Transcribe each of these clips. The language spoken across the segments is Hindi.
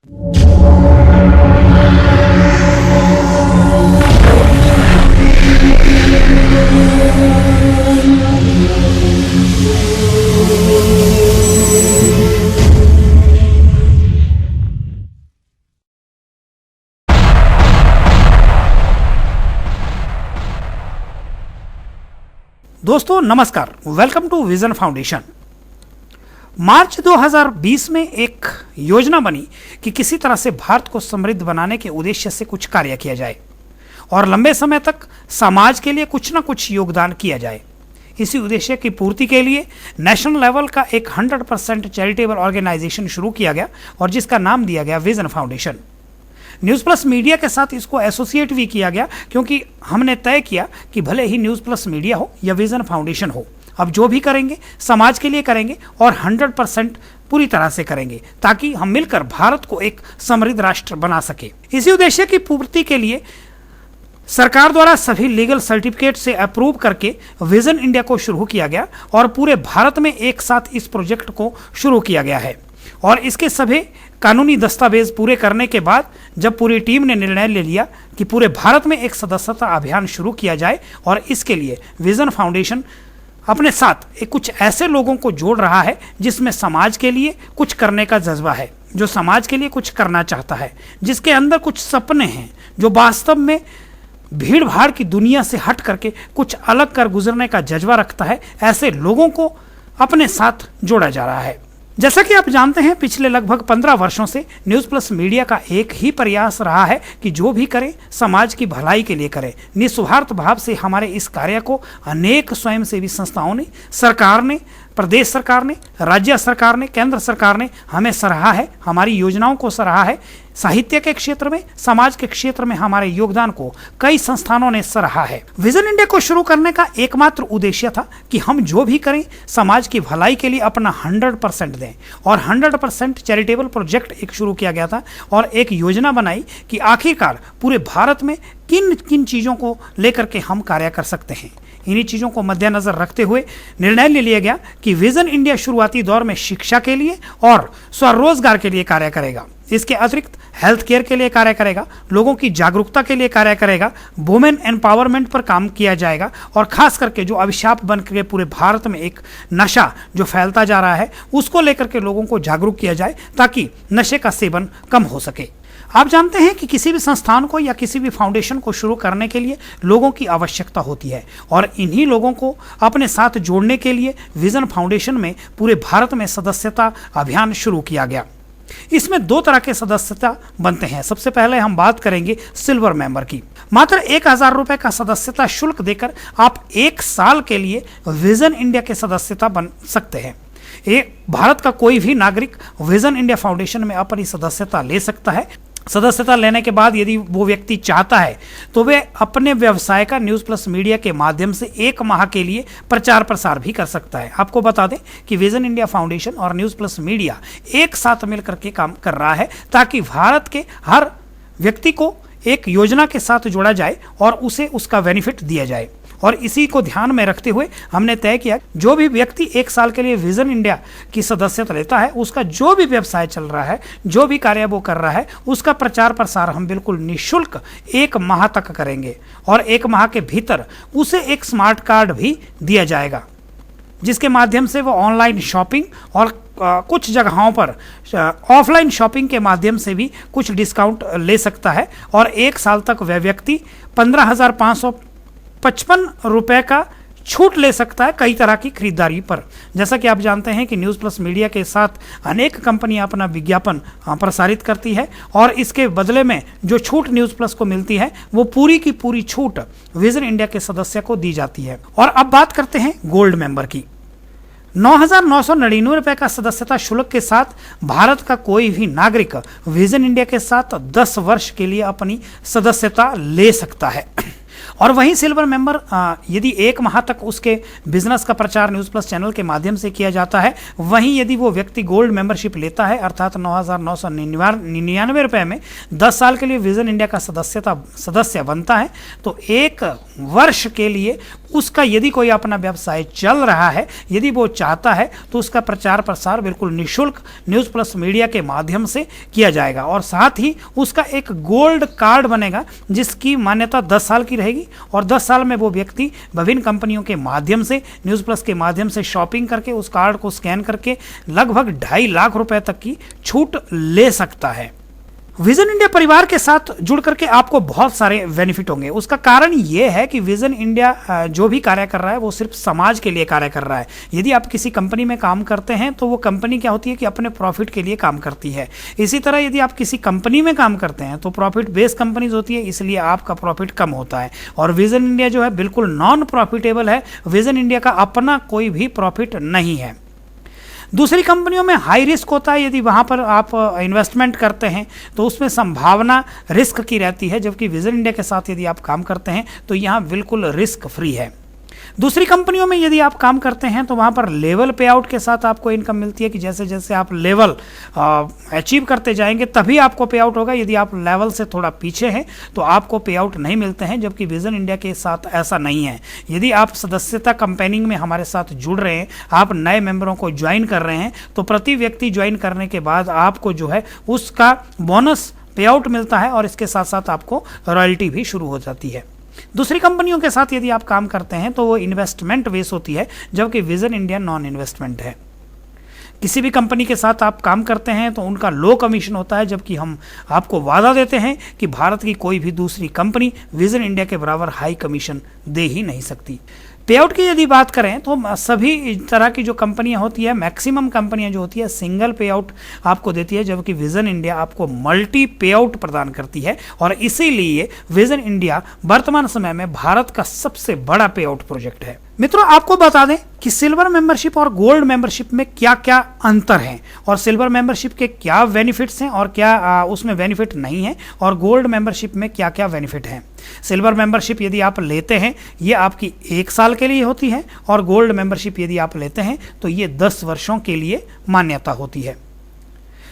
दोस्तों नमस्कार, वेलकम टू विजन फाउंडेशन। मार्च 2020 में एक योजना बनी कि किसी तरह से भारत को समृद्ध बनाने के उद्देश्य से कुछ कार्य किया जाए और लंबे समय तक समाज के लिए कुछ ना कुछ योगदान किया जाए। इसी उद्देश्य की पूर्ति के लिए नेशनल लेवल का एक 100% चैरिटेबल ऑर्गेनाइजेशन शुरू किया गया और जिसका नाम दिया गया vision foundation. News plus media के साथ इसको एसोसिएट भी किया गया क्योंकि हमने तय किया कि भले ही न्यूज़ प्लस मीडिया हो या विजन फाउंडेशन हो, अब जो भी करेंगे समाज के लिए करेंगे और 100% पूरी तरह से करेंगे ताकि हम मिलकर भारत को एक समृद्ध राष्ट्र बना सके। इसी उद्देश्य की पूर्ति के लिए सरकार द्वारा सभी लीगल सर्टिफिकेट से अप्रूव करके विजन इंडिया को शुरू किया गया और पूरे भारत में एक साथ इस प्रोजेक्ट को शुरू किया गया है। और इसके सभी कानूनी दस्तावेज पूरे करने के बाद जब पूरी टीम ने निर्णय ले लिया कि पूरे भारत में एक सदस्यता अभियान शुरू किया जाए और इसके लिए विजन फाउंडेशन अपने साथ कुछ ऐसे लोगों को जोड़ रहा है जिसमें समाज के लिए कुछ करने का जज्बा है, जो समाज के लिए कुछ करना चाहता है, जिसके अंदर कुछ सपने हैं, जो वास्तव में भीड़ भाड़ की दुनिया से हट करके कुछ अलग कर गुजरने का जज्बा रखता है। ऐसे लोगों को अपने साथ जोड़ा जा रहा है। जैसा कि आप जानते हैं, पिछले लगभग 15 वर्षों से न्यूज़ प्लस मीडिया का एक ही प्रयास रहा है कि जो भी करें समाज की भलाई के लिए करें। निस्वार्थ भाव से हमारे इस कार्य को अनेक स्वयंसेवी संस्थाओं ने, सरकार ने, प्रदेश सरकार ने, राज्य सरकार ने, केंद्र सरकार ने हमें सराहा है, हमारी योजनाओं को सराहा है। साहित्य के क्षेत्र में, समाज के क्षेत्र में हमारे योगदान को कई संस्थानों ने सराहा है। विजन इंडिया को शुरू करने का एकमात्र उद्देश्य था कि हम जो भी करें समाज की भलाई के लिए अपना 100% दें और 100% चैरिटेबल प्रोजेक्ट एक शुरू किया गया था और एक योजना बनाई कि आखिरकार पूरे भारत में किन किन चीज़ों को लेकर के हम कार्य कर सकते हैं। इन्हीं चीज़ों को मद्देनजर रखते हुए निर्णय ले लिया गया कि विजन इंडिया शुरुआती दौर में शिक्षा के लिए और स्वरोजगार के लिए कार्य करेगा। इसके अतिरिक्त हेल्थ केयर के लिए कार्य करेगा, लोगों की जागरूकता के लिए कार्य करेगा, वुमेन एम्पावरमेंट पर काम किया जाएगा और खास करके जो अभिशाप बन के पूरे भारत में एक नशा जो फैलता जा रहा है उसको लेकर के लोगों को जागरूक किया जाए ताकि नशे का सेवन कम हो सके। आप जानते हैं कि किसी भी संस्थान को या किसी भी फाउंडेशन को शुरू करने के लिए लोगों की आवश्यकता होती है और इन्हीं लोगों को अपने साथ जोड़ने के लिए विजन फाउंडेशन में पूरे भारत में सदस्यता अभियान शुरू किया गया। इसमें 2 तरह के सदस्यता बनते हैं। सबसे पहले हम बात करेंगे सिल्वर मेंबर की। मात्र 1000 रुपए का सदस्यता शुल्क देकर आप 1 साल के लिए विजन इंडिया के सदस्यता बन सकते हैं। भारत का कोई भी नागरिक विजन इंडिया फाउंडेशन में अपनी सदस्यता ले सकता है। सदस्यता लेने के बाद यदि वो व्यक्ति चाहता है तो वे अपने व्यवसाय का न्यूज़ प्लस मीडिया के माध्यम से 1 माह के लिए प्रचार प्रसार भी कर सकता है। आपको बता दें कि विजन इंडिया फाउंडेशन और न्यूज़ प्लस मीडिया एक साथ मिलकर के काम कर रहा है ताकि भारत के हर व्यक्ति को एक योजना के साथ जोड़ा जाए और उसे उसका बेनिफिट दिया जाए। और इसी को ध्यान में रखते हुए हमने तय किया जो भी व्यक्ति 1 साल के लिए विजन इंडिया की सदस्यता लेता है उसका जो भी व्यवसाय चल रहा है, जो भी कार्य वो कर रहा है, उसका प्रचार प्रसार हम बिल्कुल निःशुल्क 1 माह तक करेंगे और 1 माह के भीतर उसे एक स्मार्ट कार्ड भी दिया जाएगा जिसके माध्यम से वो ऑनलाइन शॉपिंग और कुछ जगहों पर ऑफलाइन शॉपिंग के माध्यम से भी कुछ डिस्काउंट ले सकता है और 1 साल तक वह व्यक्ति 15,555 रुपए का छूट ले सकता है कई तरह की खरीदारी पर। जैसा कि आप जानते हैं कि न्यूज़ प्लस मीडिया के साथ अनेक कंपनियां अपना विज्ञापन प्रसारित करती है और इसके बदले में जो छूट न्यूज़ प्लस को मिलती है वो पूरी की पूरी छूट विजन इंडिया के सदस्य को दी जाती है। और अब बात करते हैं गोल्ड मेंबर की। 9,999 रुपए का सदस्यता शुल्क के साथ भारत का कोई भी नागरिक विजन इंडिया के साथ 10 वर्ष के लिए अपनी सदस्यता ले सकता है। और वहीं सिल्वर मेंबर यदि 1 माह तक उसके बिजनेस का प्रचार न्यूज़ प्लस चैनल के माध्यम से किया जाता है, वहीं यदि वो व्यक्ति गोल्ड मेंबरशिप लेता है अर्थात 9,999 रुपये में 10 साल के लिए विजन इंडिया का सदस्य बनता है तो 1 वर्ष के लिए उसका यदि कोई अपना व्यवसाय चल रहा है, यदि वो चाहता है, तो उसका प्रचार प्रसार बिल्कुल निःशुल्क न्यूज़ प्लस मीडिया के माध्यम से किया जाएगा। और साथ ही उसका एक गोल्ड कार्ड बनेगा जिसकी मान्यता 10 साल की रहेगी, और 10 साल में वो व्यक्ति विभिन्न कंपनियों के माध्यम से, न्यूज़ प्लस के माध्यम से शॉपिंग करके उस कार्ड को स्कैन करके लगभग 2.5 लाख रुपए तक की छूट ले सकता है। विजन इंडिया परिवार के साथ जुड़ करके आपको बहुत सारे बेनिफिट होंगे। उसका कारण यह है कि विजन इंडिया जो भी कार्य कर रहा है वो सिर्फ समाज के लिए कार्य कर रहा है। यदि आप किसी कंपनी में काम करते हैं तो वो कंपनी क्या होती है कि अपने प्रॉफिट के लिए काम करती है। इसी तरह यदि आप किसी कंपनी में काम करते हैं तो प्रॉफिट बेस्ड कंपनीज होती है, इसलिए आपका प्रॉफिट कम होता है। और विजन इंडिया जो है बिल्कुल नॉन प्रॉफिटेबल है। विजन इंडिया का अपना कोई भी प्रॉफिट नहीं है। दूसरी कंपनियों में हाई रिस्क होता है। यदि वहाँ पर आप इन्वेस्टमेंट करते हैं तो उसमें संभावना रिस्क की रहती है, जबकि विजन इंडिया के साथ यदि आप काम करते हैं तो यहाँ बिल्कुल रिस्क फ्री है। दूसरी कंपनियों में यदि आप काम करते हैं तो वहाँ पर लेवल पे आउट के साथ आपको इनकम मिलती है कि जैसे जैसे आप लेवल अचीव करते जाएंगे तभी आपको पे आउट होगा। यदि आप लेवल से थोड़ा पीछे हैं तो आपको पे आउट नहीं मिलते हैं, जबकि विजन इंडिया के साथ ऐसा नहीं है। यदि आप सदस्यता कंपेनिंग में हमारे साथ जुड़ रहे हैं, आप नए मेंबरों को ज्वाइन कर रहे हैं, तो प्रति व्यक्ति ज्वाइन करने के बाद आपको जो है उसका बोनस पे आउट मिलता है, और इसके साथ साथ आपको रॉयल्टी भी शुरू हो जाती है। दूसरी कंपनियों के साथ यदि आप काम करते हैं तो वो इन्वेस्टमेंट बेस होती है, जबकि विजन इंडिया नॉन इन्वेस्टमेंट है। किसी भी कंपनी के साथ आप काम करते हैं तो उनका लो कमीशन होता है, जबकि हम आपको वादा देते हैं कि भारत की कोई भी दूसरी कंपनी विजन इंडिया के बराबर हाई कमीशन दे ही नहीं सकती। पे आउट की यदि बात करें तो सभी तरह की जो कंपनियां होती है, मैक्सिमम कंपनियां जो होती है सिंगल पे आउट आपको देती है, जबकि विजन इंडिया आपको मल्टी पे आउट प्रदान करती है। और इसीलिए विजन इंडिया वर्तमान समय में भारत का सबसे बड़ा पे आउट प्रोजेक्ट है। मित्रों, आपको बता दें कि सिल्वर मेंबरशिप और गोल्ड मेंबरशिप में क्या क्या अंतर हैं, और सिल्वर मेंबरशिप के क्या बेनिफिट्स हैं और क्या उसमें बेनिफिट नहीं है, और गोल्ड मेंबरशिप में क्या क्या बेनिफिट हैं। सिल्वर मेंबरशिप यदि आप लेते हैं ये आपकी 1 साल के लिए होती है, और गोल्ड मेंबरशिप यदि आप लेते हैं तो ये 10 वर्षों के लिए मान्यता होती है।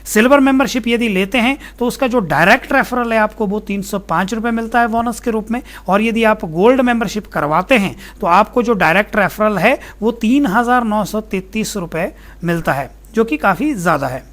सिल्वर मेंबरशिप यदि लेते हैं तो उसका जो डायरेक्ट रेफरल है आपको वो 305 रुपये मिलता है बोनस के रूप में, और यदि आप गोल्ड मेंबरशिप करवाते हैं तो आपको जो डायरेक्ट रेफरल है वो 3,933 रुपये मिलता है, जो कि काफ़ी ज़्यादा है।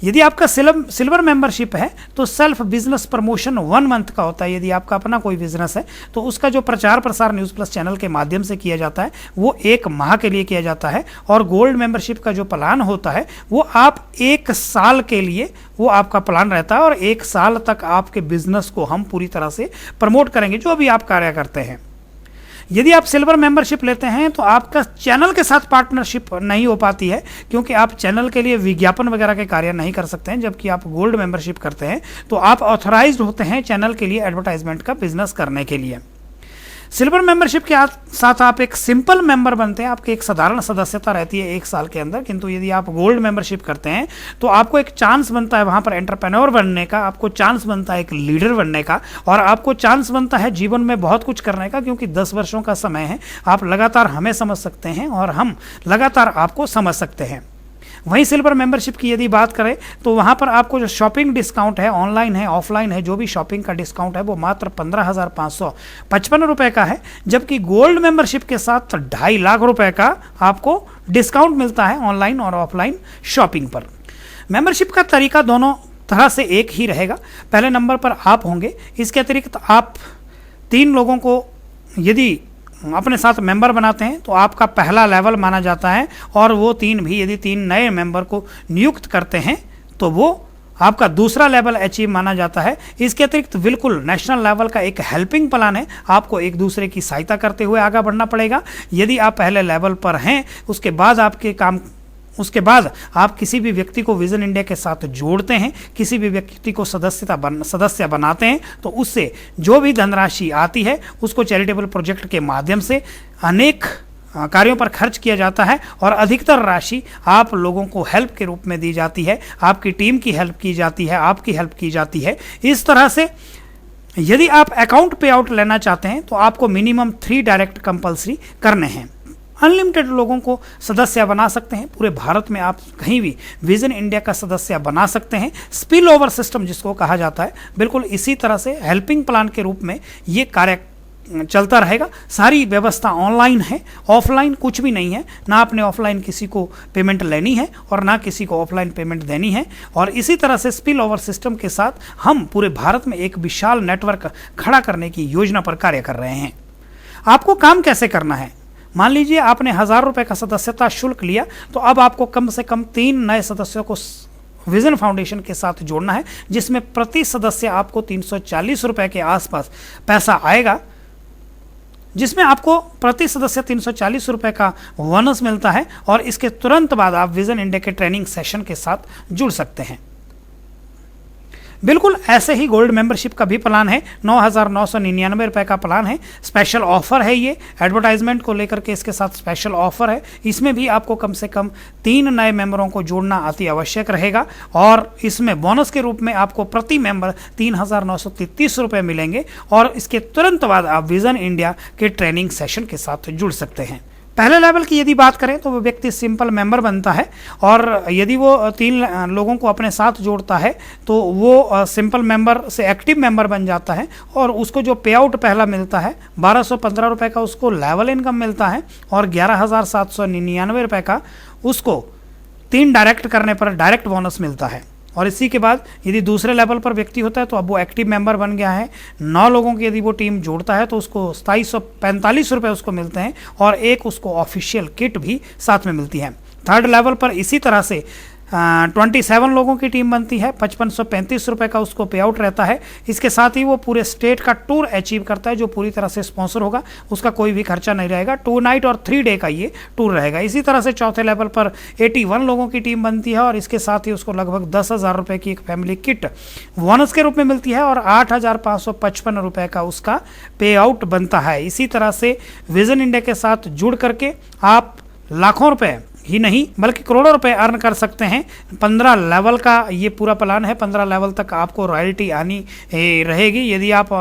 यदि आपका सिल्वर मेंबरशिप है तो सेल्फ बिजनेस प्रमोशन 1 मंथ का होता है। यदि आपका अपना कोई बिजनेस है तो उसका जो प्रचार प्रसार न्यूज़ प्लस चैनल के माध्यम से किया जाता है वो 1 माह के लिए किया जाता है। और गोल्ड मेंबरशिप का जो प्लान होता है वो आप 1 साल के लिए वो आपका प्लान रहता है, और 1 साल तक आपके बिजनेस को हम पूरी तरह से प्रमोट करेंगे जो भी आप कार्य करते हैं। यदि आप सिल्वर मेंबरशिप लेते हैं तो आपका चैनल के साथ पार्टनरशिप नहीं हो पाती है, क्योंकि आप चैनल के लिए विज्ञापन वगैरह के कार्य नहीं कर सकते हैं। जबकि आप गोल्ड मेंबरशिप करते हैं तो आप ऑथराइज्ड होते हैं चैनल के लिए एडवर्टाइजमेंट का बिजनेस करने के लिए। सिल्वर मेंबरशिप के साथ आप एक सिंपल मेंबर बनते हैं, आपकी एक साधारण सदस्यता रहती है 1 साल के अंदर। किंतु यदि आप गोल्ड मेंबरशिप करते हैं तो आपको एक चांस बनता है वहाँ पर एंटरप्रेन्योर बनने का, आपको चांस बनता है एक लीडर बनने का, और आपको चांस बनता है जीवन में बहुत कुछ करने का, क्योंकि 10 वर्षों का समय है। आप लगातार हमें समझ सकते हैं और हम लगातार आपको समझ सकते हैं। वहीं सिल्वर मेंबरशिप की यदि बात करें तो वहाँ पर आपको जो शॉपिंग डिस्काउंट है, ऑनलाइन है ऑफलाइन है, जो भी शॉपिंग का डिस्काउंट है वो मात्र 15,555 रुपये का है, जबकि गोल्ड मेंबरशिप के साथ 2.5 लाख रुपए का आपको डिस्काउंट मिलता है ऑनलाइन और ऑफलाइन शॉपिंग पर। मेंबरशिप का तरीका दोनों तरह से एक ही रहेगा। पहले नंबर पर आप होंगे, इसके अतिरिक्त आप 3 लोगों को यदि अपने साथ मेंबर बनाते हैं तो आपका पहला लेवल माना जाता है, और वो 3 भी यदि 3 नए मेंबर को नियुक्त करते हैं तो वो आपका दूसरा लेवल अचीव माना जाता है। इसके अतिरिक्त बिल्कुल नेशनल लेवल का एक हेल्पिंग प्लान है, आपको एक दूसरे की सहायता करते हुए आगे बढ़ना पड़ेगा। यदि आप पहले लेवल पर हैं उसके बाद आप किसी भी व्यक्ति को विजन इंडिया के साथ जोड़ते हैं, किसी भी व्यक्ति को सदस्य बनाते हैं, तो उससे जो भी धनराशि आती है उसको चैरिटेबल प्रोजेक्ट के माध्यम से अनेक कार्यों पर खर्च किया जाता है, और अधिकतर राशि आप लोगों को हेल्प के रूप में दी जाती है, आपकी टीम की हेल्प की जाती है, आपकी हेल्प की जाती है। इस तरह से यदि आप अकाउंट पे आउट लेना चाहते हैं तो आपको मिनिमम 3 डायरेक्ट कंपल्सरी करने हैं। अनलिमिटेड लोगों को सदस्य बना सकते हैं, पूरे भारत में आप कहीं भी विजन इंडिया का सदस्य बना सकते हैं। स्पिल ओवर सिस्टम जिसको कहा जाता है, बिल्कुल इसी तरह से हेल्पिंग प्लान के रूप में ये कार्य चलता रहेगा। सारी व्यवस्था ऑनलाइन है, ऑफलाइन कुछ भी नहीं है। ना आपने ऑफलाइन किसी को पेमेंट लेनी है और ना किसी को ऑफलाइन पेमेंट देनी है। और इसी तरह से स्पिल ओवर सिस्टम के साथ हम पूरे भारत में एक विशाल नेटवर्क खड़ा करने की योजना पर कार्य कर रहे हैं। आपको काम कैसे करना है? मान लीजिए आपने 1000 रुपये का सदस्यता शुल्क लिया, तो अब आपको कम से कम 3 नए सदस्यों को विजन फाउंडेशन के साथ जोड़ना है, जिसमें प्रति सदस्य आपको 340 रुपये के आसपास पैसा आएगा, जिसमें आपको प्रति सदस्य 340 रुपये का बोनस मिलता है। और इसके तुरंत बाद आप विजन इंडिया के ट्रेनिंग सेशन के साथ जुड़ सकते हैं। बिल्कुल ऐसे ही गोल्ड मेंबरशिप का भी प्लान है। 9,999 रुपये का प्लान है। स्पेशल ऑफर है, ये एडवर्टाइजमेंट को लेकर के इसके साथ स्पेशल ऑफर है। इसमें भी आपको कम से कम 3 नए मेंबरों को जोड़ना अति आवश्यक रहेगा। और इसमें बोनस के रूप में आपको प्रति मेंबर 3,933 रुपये मिलेंगे। और इसके तुरंत बाद आप विजन इंडिया के ट्रेनिंग सेशन के साथ जुड़ सकते हैं। पहले लेवल की यदि बात करें तो वो व्यक्ति सिंपल मेंबर बनता है, और यदि वो 3 लोगों को अपने साथ जोड़ता है तो वो सिंपल मेंबर से एक्टिव मेंबर बन जाता है। और उसको जो पे आउट पहला मिलता है 1215 रुपये का उसको लेवल इनकम मिलता है, और 11,799 रुपये का उसको 3 डायरेक्ट करने पर डायरेक्ट बोनस मिलता है। और इसी के बाद यदि दूसरे लेवल पर व्यक्ति होता है तो अब वो एक्टिव मेंबर बन गया है। 9 लोगों की यदि वो टीम जोड़ता है तो उसको 2745 रुपये उसको मिलते हैं, और एक उसको ऑफिशियल किट भी साथ में मिलती है। थर्ड लेवल पर इसी तरह से 27 लोगों की टीम बनती है, 5535 रुपये का उसको पे आउट रहता है। इसके साथ ही वो पूरे स्टेट का टूर अचीव करता है, जो पूरी तरह से स्पॉन्सर होगा, उसका कोई भी खर्चा नहीं रहेगा। 2 नाइट और 3 डे का ये टूर रहेगा। इसी तरह से चौथे लेवल पर 81 लोगों की टीम बनती है, और इसके साथ ही उसको लगभग 10,000 रुपये की एक फैमिली किट बोनस के रूप में मिलती है, और 8,555 रुपये का उसका पे आउट बनता है। इसी तरह से विजन इंडिया के साथ जुड़ करके आप लाखों रुपये ही नहीं बल्कि करोड़ों रुपए अर्न कर सकते हैं। 15 लेवल का ये पूरा प्लान है। 15 लेवल तक आपको रॉयल्टी आनी रहेगी यदि आप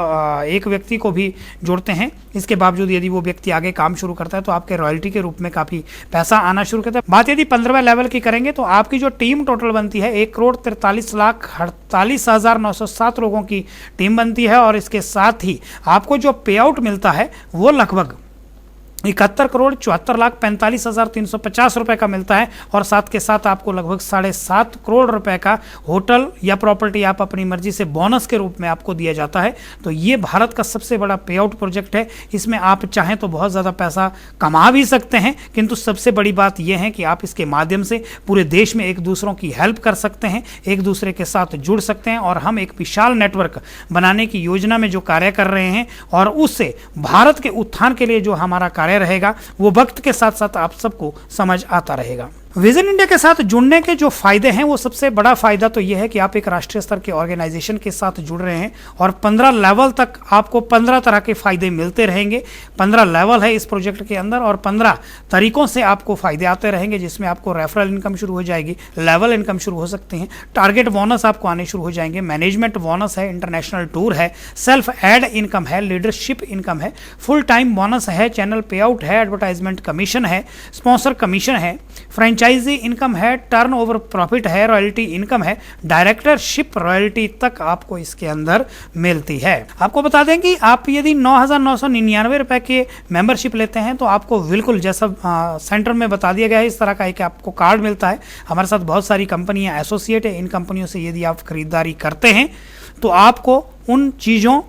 एक व्यक्ति को भी जोड़ते हैं। इसके बावजूद यदि वो व्यक्ति आगे काम शुरू करता है तो आपके रॉयल्टी के रूप में काफ़ी पैसा आना शुरू करता है। बात यदि 15वें लेवल की करेंगे तो आपकी जो टीम टोटल बनती है 1,43,48,907 लोगों की टीम बनती है, और इसके साथ ही आपको जो पे आउट मिलता है वो लगभग 71,74,45,350 रुपये का मिलता है, और साथ के साथ आपको लगभग 7.5 करोड़ रुपए का होटल या प्रॉपर्टी आप अपनी मर्जी से बोनस के रूप में आपको दिया जाता है। तो ये भारत का सबसे बड़ा पे आउट प्रोजेक्ट है। इसमें आप चाहें तो बहुत ज़्यादा पैसा कमा भी सकते हैं, किंतु सबसे बड़ी बात यह है कि आप इसके माध्यम से पूरे देश में एक दूसरों की हेल्प कर सकते हैं, एक दूसरे के साथ जुड़ सकते हैं। और हम एक विशाल नेटवर्क बनाने की योजना में जो कार्य कर रहे हैं, और उससे भारत के उत्थान के लिए जो हमारा कार्य रहेगा वो वक्त के साथ साथ आप सबको समझ आता रहेगा। विजन इंडिया के साथ जुड़ने के जो फायदे हैं वो सबसे बड़ा फायदा तो यह है कि आप एक राष्ट्रीय स्तर के ऑर्गेनाइजेशन के साथ जुड़ रहे हैं, और 15 लेवल तक आपको 15 तरह के फायदे मिलते रहेंगे। 15 लेवल है इस प्रोजेक्ट के अंदर, और 15 तरीकों से आपको फायदे आते रहेंगे, जिसमें आपको रेफरल इनकम शुरू हो जाएगी, लेवल इनकम शुरू हो सकते हैं, टारगेट बोनस आपको आने शुरू हो जाएंगे, मैनेजमेंट बोनस है, इंटरनेशनल टूर है, सेल्फ एड इनकम है, लीडरशिप इनकम है, फुल टाइम बोनस है, चैनल पे आउट है, एडवर्टाइजमेंट कमीशन है, स्पॉन्सर कमीशन है, फ्रेंचाइजी इनकम है, टर्नओवर प्रॉफिट है, रॉयल्टी इनकम है, डायरेक्टरशिप रॉयल्टी तक आपको इसके अंदर मिलती है। आपको बता दें कि आप यदि 9,999 रुपए के मेंबरशिप लेते हैं तो आपको बिल्कुल जैसा सेंटर में बता दिया गया है इस तरह का एक आपको कार्ड मिलता है। हमारे साथ बहुत सारी कंपनियां एसोसिएट है। इन कंपनियों से यदि आप खरीदारी करते हैं तो आपको उन चीज़ों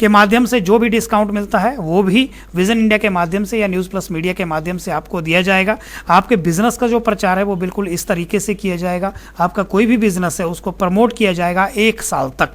के माध्यम से जो भी डिस्काउंट मिलता है वो भी विजन इंडिया के माध्यम से या न्यूज़ प्लस मीडिया के माध्यम से आपको दिया जाएगा। आपके बिजनेस का जो प्रचार है वो बिल्कुल इस तरीके से किया जाएगा। आपका कोई भी बिजनेस है उसको प्रमोट किया जाएगा 1 साल तक।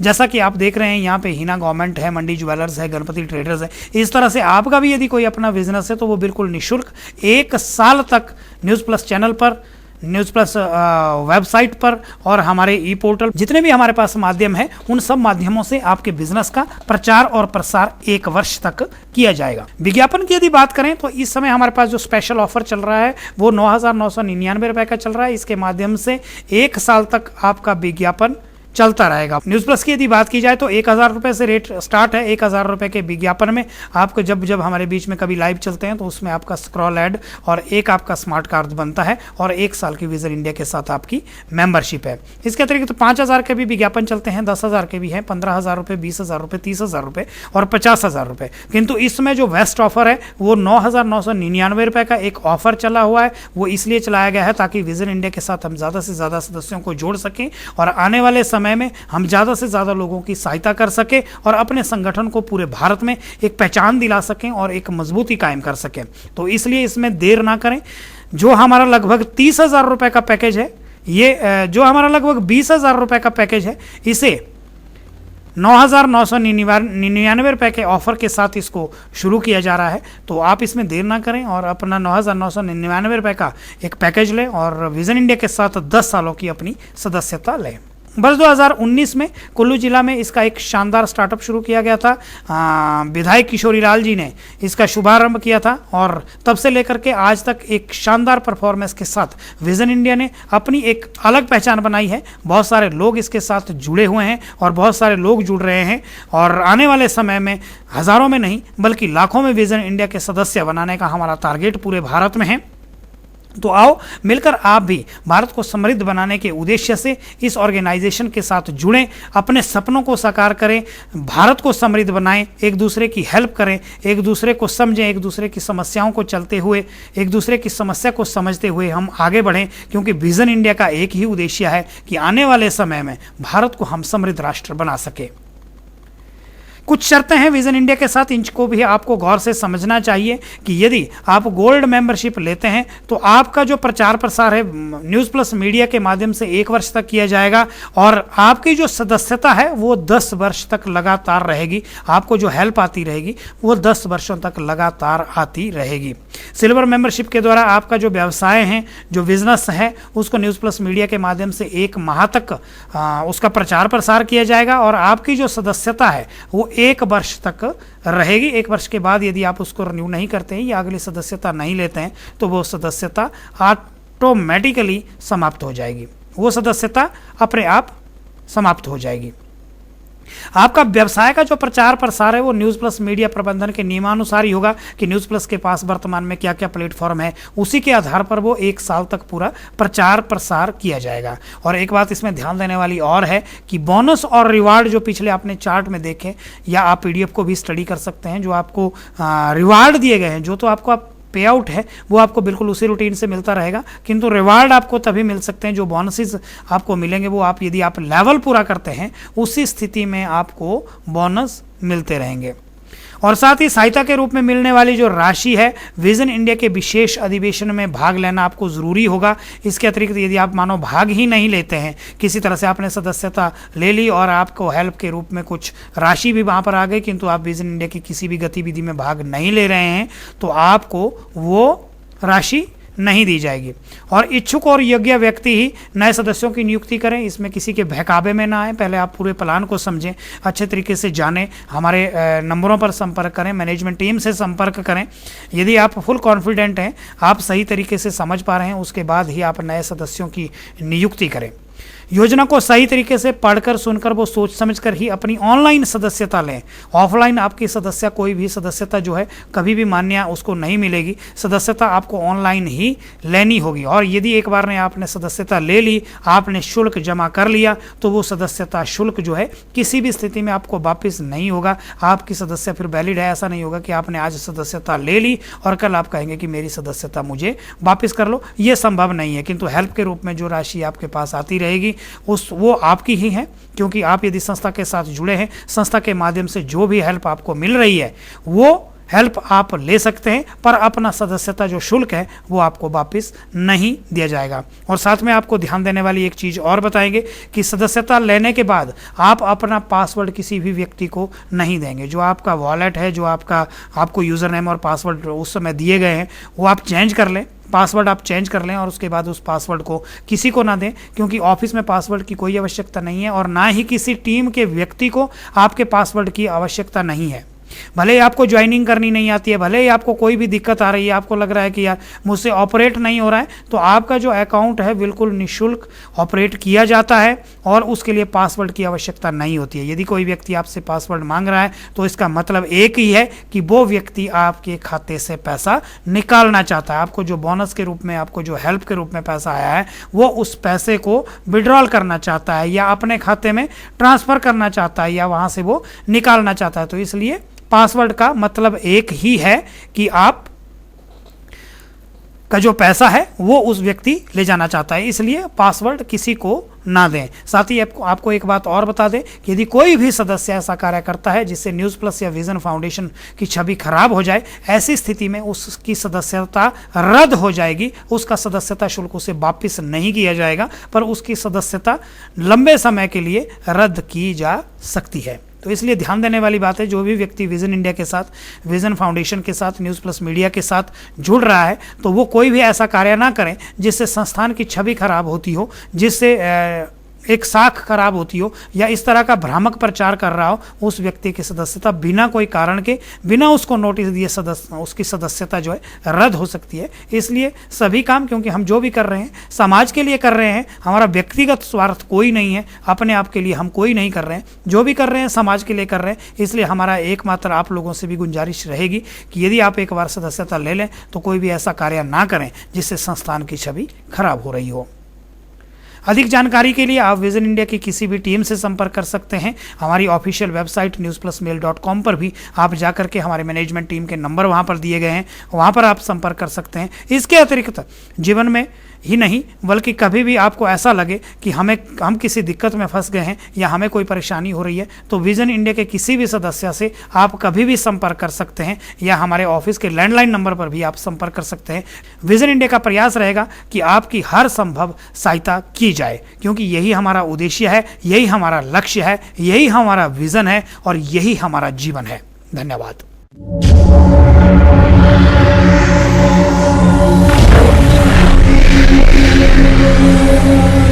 जैसा कि आप देख रहे हैं यहाँ पे हिना गवर्नमेंट है, मंडी ज्वेलर्स है, गणपति ट्रेडर्स है। इस तरह से आपका भी यदि कोई अपना बिजनेस है तो वो बिल्कुल निःशुल्क 1 साल तक न्यूज़ प्लस चैनल पर, न्यूज़ प्लस वेबसाइट पर और हमारे ई पोर्टल जितने भी हमारे पास माध्यम है उन सब माध्यमों से आपके बिजनेस का प्रचार और प्रसार 1 वर्ष तक किया जाएगा। विज्ञापन की यदि बात करें तो इस समय हमारे पास जो स्पेशल ऑफर चल रहा है वो 9,999 रुपये का चल रहा है। इसके माध्यम से 1 साल तक आपका विज्ञापन चलता रहेगा। न्यूज़ प्लस की यदि बात की जाए तो 1,000 रुपये से रेट स्टार्ट है। 1,000 रुपये के विज्ञापन में आपको जब जब हमारे बीच में कभी लाइव चलते हैं तो उसमें आपका स्क्रॉल ऐड और एक आपका स्मार्ट कार्ड बनता है और 1 साल की विजन इंडिया के साथ आपकी मेंबरशिप है। इसके अतिरिक्त तो 5,000 के भी विज्ञापन चलते हैं, 10,000 के भी हैं, 15,000 रुपये, 20,000 रुपये, 30,000 रुपये और 50,000 रुपये। किंतु इसमें जो बेस्ट ऑफर है वो 9,999 रुपये का एक ऑफर चला हुआ है। वो इसलिए चलाया गया है ताकि विजन इंडिया के साथ हम ज़्यादा से ज़्यादा सदस्यों को जोड़ सकें और आने वाले समय में हम ज़्यादा से ज़्यादा लोगों की सहायता कर सकें और अपने संगठन को पूरे भारत में एक पहचान दिला सकें और एक मजबूती कायम कर सकें। तो इसलिए इसमें देर ना करें। जो हमारा लगभग 30,000 रुपये का पैकेज है, ये जो हमारा लगभग 20,000 रुपये का पैकेज है, इसे 9,999 रुपये के ऑफर के साथ इसको शुरू किया जा रहा है। तो आप इसमें देर ना करें और अपना 9,999 रुपये का एक पैकेज लें और विजन इंडिया के साथ 10 सालों की अपनी सदस्यता लें। वर्ष 2019 में कुल्लू जिला में इसका एक शानदार स्टार्टअप शुरू किया गया था। विधायक किशोरी लाल जी ने इसका शुभारंभ किया था और तब से लेकर के आज तक एक शानदार परफॉर्मेंस के साथ विजन इंडिया ने अपनी एक अलग पहचान बनाई है। बहुत सारे लोग इसके साथ जुड़े हुए हैं और बहुत सारे लोग जुड़ रहे हैं और आने वाले समय में हज़ारों में नहीं बल्कि लाखों में विजन इंडिया के सदस्य बनाने का हमारा टारगेट पूरे भारत में है। तो आओ मिलकर आप भी भारत को समृद्ध बनाने के उद्देश्य से इस ऑर्गेनाइजेशन के साथ जुड़ें, अपने सपनों को साकार करें, भारत को समृद्ध बनाएं, एक दूसरे की हेल्प करें, एक दूसरे को समझें, एक दूसरे की समस्याओं को चलते हुए, एक दूसरे की समस्या को समझते हुए हम आगे बढ़ें। क्योंकि विजन इंडिया का एक ही उद्देश्य है कि आने वाले समय में भारत को हम समृद्ध राष्ट्र बना सकें। कुछ शर्तें हैं विजन इंडिया के साथ, इनको भी आपको गौर से समझना चाहिए कि यदि आप गोल्ड मेंबरशिप लेते हैं तो आपका जो प्रचार प्रसार है न्यूज़ प्लस मीडिया के माध्यम से 1 वर्ष तक किया जाएगा और आपकी जो सदस्यता है वो 10 वर्ष तक लगातार रहेगी। आपको जो हेल्प आती रहेगी वो 10 वर्षों तक लगातार आती रहेगी। सिल्वर मेंबरशिप के द्वारा आपका जो व्यवसाय है, जो बिजनेस है, उसको न्यूज़ प्लस मीडिया के माध्यम से 1 माह तक उसका प्रचार प्रसार किया जाएगा और आपकी जो सदस्यता है वो 1 वर्ष तक रहेगी। 1 वर्ष के बाद यदि आप उसको रिन्यू नहीं करते हैं या अगली सदस्यता नहीं लेते हैं तो वो सदस्यता ऑटोमेटिकली समाप्त हो जाएगी। वो सदस्यता अपने आप समाप्त हो जाएगी। आपका व्यवसाय का जो प्रचार प्रसार है वो न्यूज़ प्लस मीडिया प्रबंधन के नियमानुसार ही होगा कि न्यूज़ प्लस के पास वर्तमान में क्या क्या प्लेटफॉर्म है, उसी के आधार पर वो 1 साल तक पूरा प्रचार प्रसार किया जाएगा। और एक बात इसमें ध्यान देने वाली और है कि बोनस और रिवार्ड जो पिछले आपने चार्ट में देखे या आप PDF को भी स्टडी कर सकते हैं, जो आपको रिवार्ड दिए गए हैं, जो तो आपको पे आउट है वो आपको बिल्कुल उसी रूटीन से मिलता रहेगा, किंतु रिवार्ड आपको तभी मिल सकते हैं, जो बोनसेस आपको मिलेंगे वो आप यदि आप लेवल पूरा करते हैं उसी स्थिति में आपको बोनस मिलते रहेंगे। और साथ ही सहायता के रूप में मिलने वाली जो राशि है, विजन इंडिया के विशेष अधिवेशन में भाग लेना आपको ज़रूरी होगा। इसके अतिरिक्त यदि आप मानो भाग ही नहीं लेते हैं, किसी तरह से आपने सदस्यता ले ली और आपको हेल्प के रूप में कुछ राशि भी वहाँ पर आ गई, किंतु आप विजन इंडिया की किसी भी गतिविधि में भाग नहीं ले रहे हैं तो आपको वो राशि नहीं दी जाएगी। और इच्छुक और योग्य व्यक्ति ही नए सदस्यों की नियुक्ति करें। इसमें किसी के बहकावे में ना आए, पहले आप पूरे प्लान को समझें, अच्छे तरीके से जानें, हमारे नंबरों पर संपर्क करें, मैनेजमेंट टीम से संपर्क करें। यदि आप फुल कॉन्फिडेंट हैं, आप सही तरीके से समझ पा रहे हैं, उसके बाद ही आप नए सदस्यों की नियुक्ति करें। योजना को सही तरीके से पढ़कर सुनकर वो सोच समझकर ही अपनी ऑनलाइन सदस्यता लें। ऑफलाइन आपकी सदस्यता, कोई भी सदस्यता जो है कभी भी मान्य उसको नहीं मिलेगी। सदस्यता आपको ऑनलाइन ही लेनी होगी और यदि एक बार ने आपने सदस्यता ले ली, आपने शुल्क जमा कर लिया, तो वो सदस्यता शुल्क जो है किसी भी स्थिति में आपको वापस नहीं होगा। आपकी सदस्यता फिर वैलिड है, ऐसा नहीं होगा कि आपने आज सदस्यता ले ली और कल आप कहेंगे कि मेरी सदस्यता मुझे वापस कर लो, ये संभव नहीं है। किंतु हेल्प के रूप में जो राशि आपके पास आती रहेगी वो आपकी ही है, क्योंकि आप यदि संस्था के साथ जुड़े हैं, संस्था के माध्यम से जो भी हेल्प आपको मिल रही है वो हेल्प आप ले सकते हैं, पर अपना सदस्यता जो शुल्क है वो आपको वापस नहीं दिया जाएगा। और साथ में आपको ध्यान देने वाली एक चीज़ और बताएंगे कि सदस्यता लेने के बाद आप अपना पासवर्ड किसी भी व्यक्ति को नहीं देंगे। जो आपका वॉलेट है, जो आपको यूज़र नेम और पासवर्ड उस समय दिए गए हैं, वो आप चेंज कर लें, पासवर्ड आप चेंज कर लें और उसके बाद उस पासवर्ड को किसी को ना दें, क्योंकि ऑफिस में पासवर्ड की कोई आवश्यकता नहीं है और ना ही किसी टीम के व्यक्ति को आपके पासवर्ड की आवश्यकता नहीं है। भले ही आपको ज्वाइनिंग करनी नहीं आती है, भले ही आपको कोई भी दिक्कत आ रही है, आपको लग रहा है कि यार मुझसे ऑपरेट नहीं हो रहा है, तो आपका जो अकाउंट है बिल्कुल निःशुल्क ऑपरेट किया जाता है और उसके लिए पासवर्ड की आवश्यकता नहीं होती है। यदि कोई व्यक्ति आपसे पासवर्ड मांग रहा है तो इसका मतलब एक ही है कि वो व्यक्ति आपके खाते से पैसा निकालना चाहता है। आपको जो बोनस के रूप में, आपको जो हेल्प के रूप में पैसा आया है, वो उस पैसे को विड्रॉल करना चाहता है या अपने खाते में ट्रांसफ़र करना चाहता है या वहाँ से वो निकालना चाहता है। तो इसलिए पासवर्ड का मतलब एक ही है कि आप का जो पैसा है वो उस व्यक्ति ले जाना चाहता है, इसलिए पासवर्ड किसी को ना दें। साथ ही आपको एक बात और बता दें कि यदि कोई भी सदस्य ऐसा कार्य करता है जिससे न्यूज़ प्लस या विजन फाउंडेशन की छवि खराब हो जाए, ऐसी स्थिति में उसकी सदस्यता रद्द हो जाएगी। उसका सदस्यता शुल्क उसे वापस नहीं किया जाएगा, पर उसकी सदस्यता लंबे समय के लिए रद्द की जा सकती है। तो इसलिए ध्यान देने वाली बात है, जो भी व्यक्ति विजन इंडिया के साथ, विजन फाउंडेशन के साथ, न्यूज़ प्लस मीडिया के साथ जुड़ रहा है, तो वो कोई भी ऐसा कार्य ना करें जिससे संस्थान की छवि खराब होती हो, जिससे एक साख खराब होती हो या इस तरह का भ्रामक प्रचार कर रहा हो। उस व्यक्ति की सदस्यता बिना कोई कारण के, बिना उसको नोटिस दिए उसकी सदस्यता जो है रद्द हो सकती है। इसलिए सभी काम, क्योंकि हम जो भी कर रहे हैं समाज के लिए कर रहे हैं, हमारा व्यक्तिगत स्वार्थ कोई नहीं है, अपने आप के लिए हम कोई नहीं कर रहे हैं, जो भी कर रहे हैं समाज के लिए कर रहे हैं। इसलिए हमारा एकमात्र आप लोगों से भी गुंजारिश रहेगी कि यदि आप एक बार सदस्यता ले लें तो कोई भी ऐसा कार्य ना करें जिससे संस्थान की छवि खराब हो रही हो। अधिक जानकारी के लिए आप विजन इंडिया की किसी भी टीम से संपर्क कर सकते हैं। हमारी ऑफिशियल वेबसाइट newsplusmail.com पर भी आप जाकर के हमारे मैनेजमेंट टीम के नंबर वहां पर दिए गए हैं, वहां पर आप संपर्क कर सकते हैं। इसके अतिरिक्त जीवन में ही नहीं बल्कि कभी भी आपको ऐसा लगे कि हम किसी दिक्कत में फंस गए हैं या हमें कोई परेशानी हो रही है, तो विजन इंडिया के किसी भी सदस्य से आप कभी भी संपर्क कर सकते हैं या हमारे ऑफिस के लैंडलाइन नंबर पर भी आप संपर्क कर सकते हैं। विजन इंडिया का प्रयास रहेगा कि आपकी हर संभव सहायता की जाए, क्योंकि यही हमारा उद्देश्य है, यही हमारा लक्ष्य है, यही हमारा विजन है और यही हमारा जीवन है। धन्यवाद। Thank you.